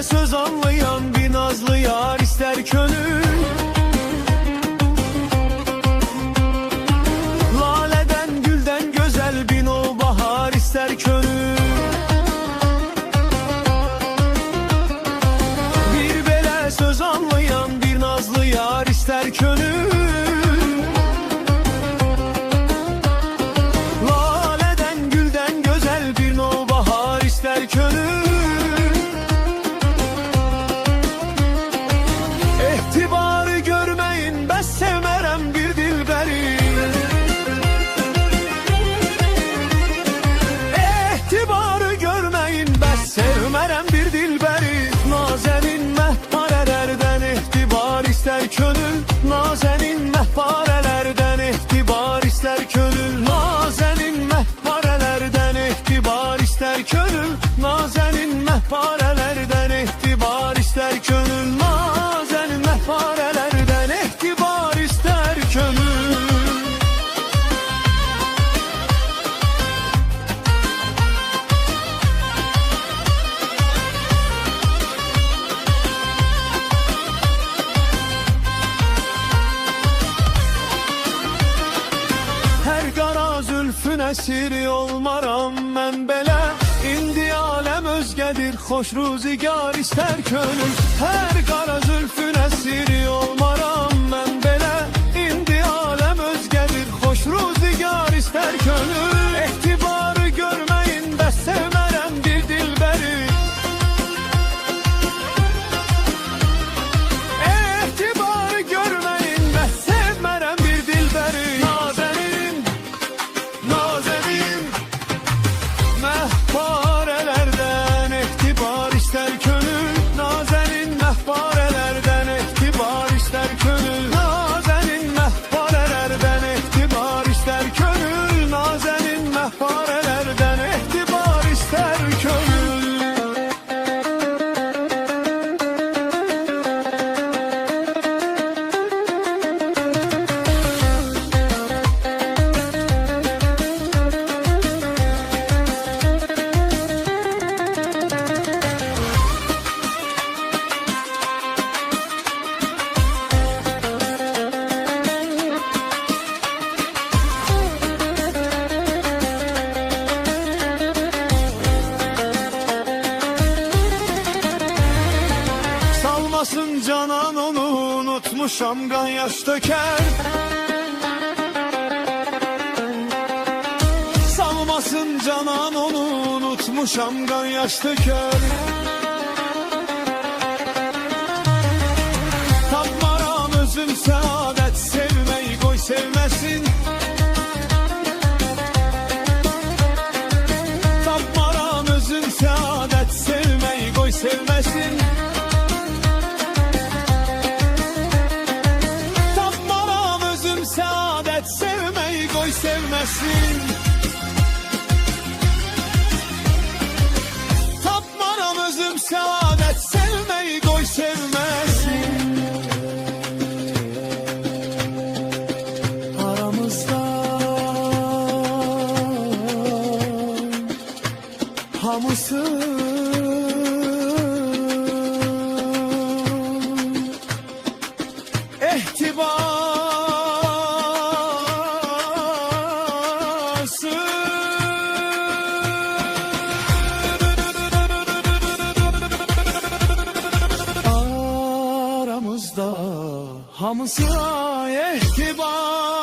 Söz anlayan bir nazlı yar ister könül. Laleden gülden güzel bir novbahar ister könül. Bir bela söz anlayan bir nazlı yar ister könül. Laleden gülden güzel bir novbahar ister könül. İtibarı görmeyin, ben sevmerem bir dilberi. İtibarı görmeyin, ben sevmerem bir dilberi. Nazenin mehparelerden ihtibar ister könül. Nazenin mehparelerden ihtibar ister könül. Nazenin mehparelerden ihtibar ister könül. Nazenin mehparelerden ihtibar ister könül. Farelerden ihtibar ister könül. Her qara zülfün esiri olmaram mən belə. İndi aləm özgədir, xoş ruzigar ister könül. Her qara zülfün esiri olmaram mən belə. İndi aləm özgədir, xoş ruzigar ister könül. İhtibarı görməyin, bəs sevmərəm bir dilbəri. İhtibarı görməyin, bəs sevmərəm bir dilbəri. Nazenin mehparelerden ihtibar ister könül. Nazenin mehparelerden ihtibar ister könül. Nazenin mehparelerden ihtibar ister könül. Nazenin mehparelerden ihtibar ister könül. Salmasın canan onu, unutmuşam kan yaş döker. Salmasın canan onu, unutmuşam kan yaş döker. Tapmaram özüm saadet, sevmeyi koy sevmesin. Tapmaram özüm saadet, sevmeyi koy sevmesin. Saadet sevmeyi koy sevmesin. Tapmaram özüm saadet sevmeyi koy sevmesin. Aramızda hamısı ihtibar. Aramızda hamısı ihtibar.